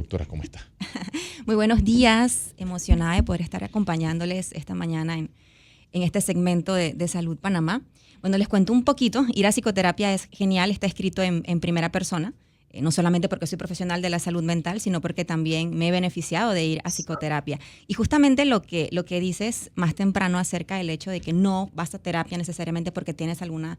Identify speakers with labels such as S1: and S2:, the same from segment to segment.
S1: Doctora, ¿cómo está?
S2: Muy buenos días, emocionada de poder estar acompañándoles esta mañana en este segmento de Salud Panamá. Bueno, les cuento un poquito. Ir a psicoterapia es genial, está escrito en primera persona. No solamente porque soy profesional de la salud mental, sino porque también me he beneficiado de ir a psicoterapia. Y justamente lo que dices más temprano acerca del hecho de que no vas a terapia necesariamente porque tienes alguna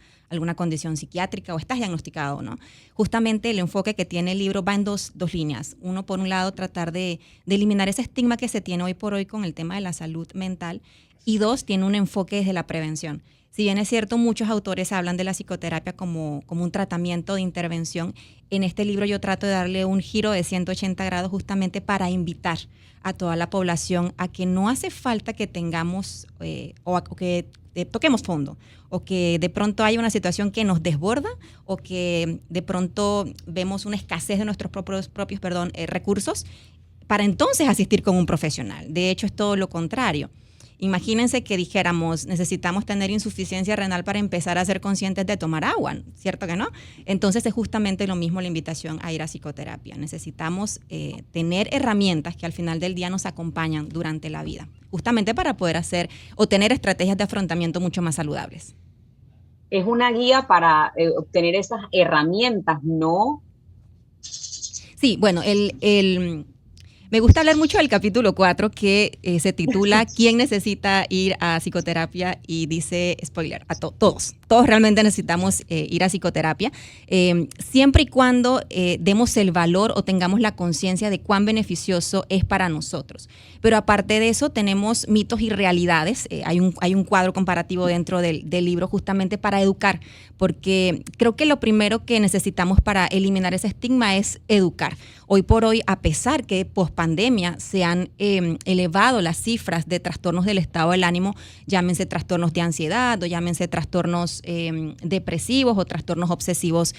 S2: condición psiquiátrica o estás diagnosticado, ¿no? Justamente el enfoque que tiene el libro va en dos líneas. Uno, por un lado, tratar de eliminar ese estigma que se tiene hoy por hoy con el tema de la salud mental. Y dos, tiene un enfoque desde la prevención. Si bien es cierto, muchos autores hablan de la psicoterapia como un tratamiento de intervención, en este libro yo trato de darle un giro de 180 grados justamente para invitar a toda la población a que no hace falta que tengamos o que toquemos fondo, o que de pronto haya una situación que nos desborda, o que de pronto vemos una escasez de nuestros propios recursos, para entonces asistir con un profesional. De hecho, es todo lo contrario. Imagínense que dijéramos, necesitamos tener insuficiencia renal para empezar a ser conscientes de tomar agua, ¿cierto que no? Entonces es justamente lo mismo la invitación a ir a psicoterapia. Necesitamos tener herramientas que al final del día nos acompañan durante la vida, justamente para poder hacer o tener estrategias de afrontamiento mucho más saludables.
S3: Es una guía para obtener esas herramientas, ¿no?
S2: Sí, bueno, me gusta hablar mucho del capítulo 4 que se titula ¿Quién necesita ir a psicoterapia? Y dice, spoiler, a todos realmente necesitamos ir a psicoterapia, siempre y cuando demos el valor o tengamos la conciencia de cuán beneficioso es para nosotros. Pero aparte de eso tenemos mitos y realidades, hay un cuadro comparativo dentro del libro justamente para educar, porque creo que lo primero que necesitamos para eliminar ese estigma es educar. Hoy por hoy, a pesar que pospandemia se han elevado las cifras de trastornos del estado del ánimo, llámense trastornos de ansiedad o llámense trastornos depresivos o trastornos obsesivos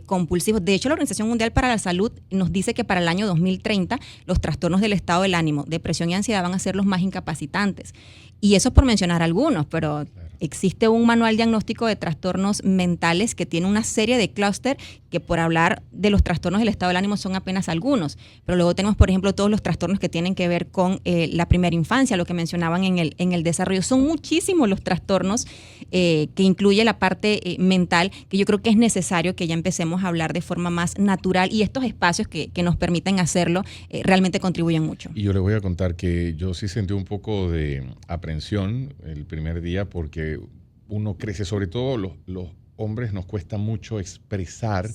S2: compulsivos. De hecho, la Organización Mundial para la Salud nos dice que para el año 2030 los trastornos del estado del ánimo, depresión y ansiedad van a ser los más incapacitantes. Y eso por mencionar algunos, pero existe un manual diagnóstico de trastornos mentales que tiene una serie de clúster que, por hablar de los trastornos del estado del ánimo, son apenas algunos. Pero luego tenemos, por ejemplo, todos los trastornos que tienen que ver con la primera infancia, lo que mencionaban en el desarrollo. Son muchísimos los trastornos que incluye la parte mental, que yo creo que es necesario que ya empecemos a hablar de forma más natural, y estos espacios que nos permiten hacerlo realmente contribuyen mucho.
S1: Y yo le voy a contar que yo sí sentí un poco de aprensión el primer día porque uno crece, sobre todo los hombres nos cuesta mucho expresar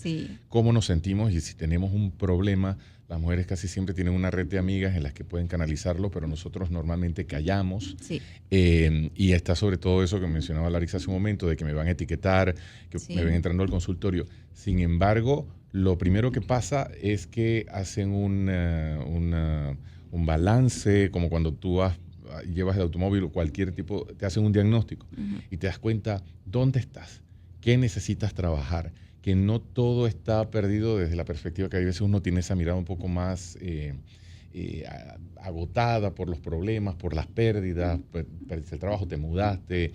S1: cómo nos sentimos, y si tenemos un problema, las mujeres casi siempre tienen una red de amigas en las que pueden canalizarlo, pero nosotros normalmente callamos. Y está sobre todo eso que mencionaba Larissa hace un momento, de que me van a etiquetar, que me ven entrando al consultorio. Sin embargo, lo primero que pasa es que hacen un balance, como cuando tú llevas el automóvil o cualquier tipo, te hacen un diagnóstico y te das cuenta dónde estás, qué necesitas trabajar, que no todo está perdido desde la perspectiva que a veces uno tiene esa mirada un poco más agotada por los problemas, por las pérdidas, perdiste el trabajo, te mudaste,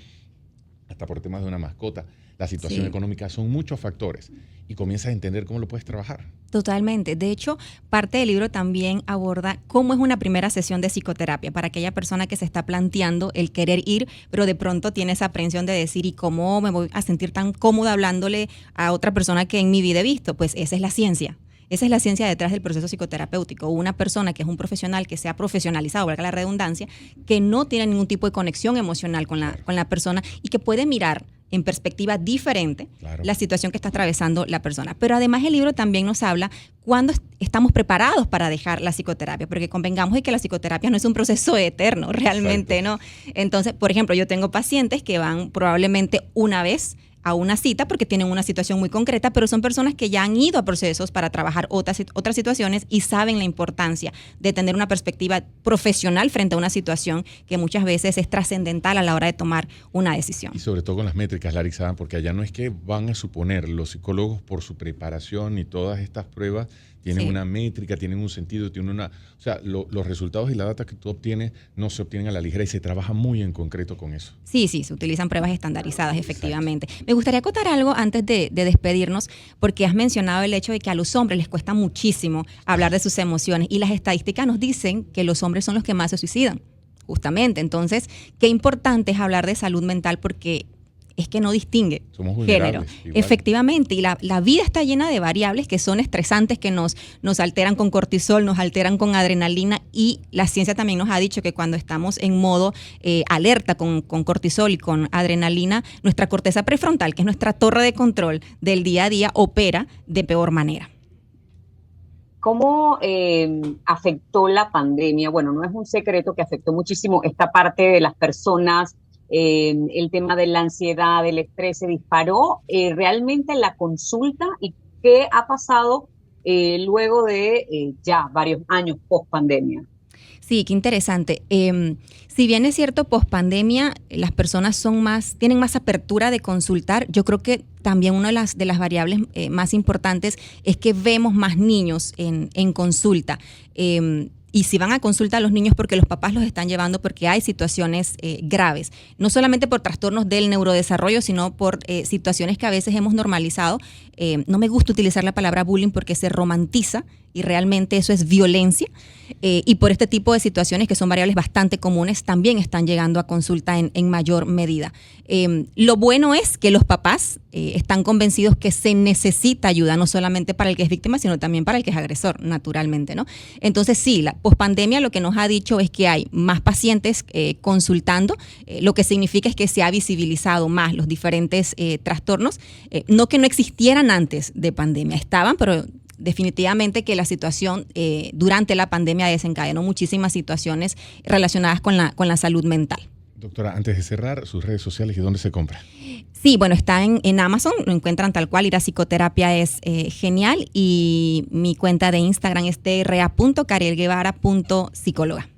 S1: hasta por temas de una mascota. La situación económica, son muchos factores, y comienzas a entender cómo lo puedes trabajar.
S2: Totalmente. De hecho, parte del libro también aborda cómo es una primera sesión de psicoterapia para aquella persona que se está planteando el querer ir, pero de pronto tiene esa aprensión de decir, ¿y cómo me voy a sentir tan cómoda hablándole a otra persona que en mi vida he visto? Pues esa es la ciencia. Esa es la ciencia detrás del proceso psicoterapéutico. Una persona que es un profesional, que se ha profesionalizado, valga la redundancia, que no tiene ningún tipo de conexión emocional con la persona y que puede mirar en perspectiva diferente la situación que está atravesando la persona. Pero además el libro también nos habla cuándo estamos preparados para dejar la psicoterapia, porque convengamos de que la psicoterapia no es un proceso eterno, realmente no. Entonces, por ejemplo, yo tengo pacientes que van probablemente una vez a una cita porque tienen una situación muy concreta, pero son personas que ya han ido a procesos para trabajar otras situaciones y saben la importancia de tener una perspectiva profesional frente a una situación que muchas veces es trascendental a la hora de tomar una decisión.
S1: Y sobre todo con las métricas, Larissa, porque allá no es que van a suponer los psicólogos por su preparación y todas estas pruebas tienen una métrica, tienen un sentido, tienen una... O sea, los resultados y la data que tú obtienes no se obtienen a la ligera y se trabaja muy en concreto con eso.
S2: Sí, se utilizan pruebas estandarizadas, efectivamente. Exacto. Me gustaría acotar algo antes de despedirnos, porque has mencionado el hecho de que a los hombres les cuesta muchísimo hablar de sus emociones y las estadísticas nos dicen que los hombres son los que más se suicidan, justamente. Entonces, qué importante es hablar de salud mental porque es que no distingue género. Igual. Efectivamente, y la vida está llena de variables que son estresantes, que nos alteran con cortisol, nos alteran con adrenalina, y la ciencia también nos ha dicho que cuando estamos en modo alerta con cortisol y con adrenalina, nuestra corteza prefrontal, que es nuestra torre de control del día a día, opera de peor manera.
S3: ¿Cómo afectó la pandemia? Bueno, no es un secreto que afectó muchísimo esta parte de las personas. El tema de la ansiedad, del estrés se disparó realmente en la consulta. ¿Y qué ha pasado luego de ya varios años post pandemia?
S2: Sí, qué interesante. Si bien es cierto, post pandemia las personas tienen más apertura de consultar, yo creo que también una de las variables más importantes es que vemos más niños en consulta. Y si van a consulta a los niños porque los papás los están llevando porque hay situaciones graves, no solamente por trastornos del neurodesarrollo, sino por situaciones que a veces hemos normalizado. No me gusta utilizar la palabra bullying porque se romantiza y realmente eso es violencia. Y por este tipo de situaciones que son variables bastante comunes, también están llegando a consulta en mayor medida. Lo bueno es que los papás están convencidos que se necesita ayuda, no solamente para el que es víctima, sino también para el que es agresor, naturalmente, ¿no? Entonces sí, la pospandemia lo que nos ha dicho es que hay más pacientes consultando, lo que significa es que se ha visibilizado más los diferentes trastornos, no que no existieran antes de pandemia, estaban, pero definitivamente que la situación durante la pandemia desencadenó muchísimas situaciones relacionadas con la salud mental.
S1: Doctora, antes de cerrar, sus redes sociales y dónde se compra.
S2: Sí, bueno, está en Amazon, lo encuentran tal cual, ir a psicoterapia es genial, y mi cuenta de Instagram es tra.carielguevara.psicóloga.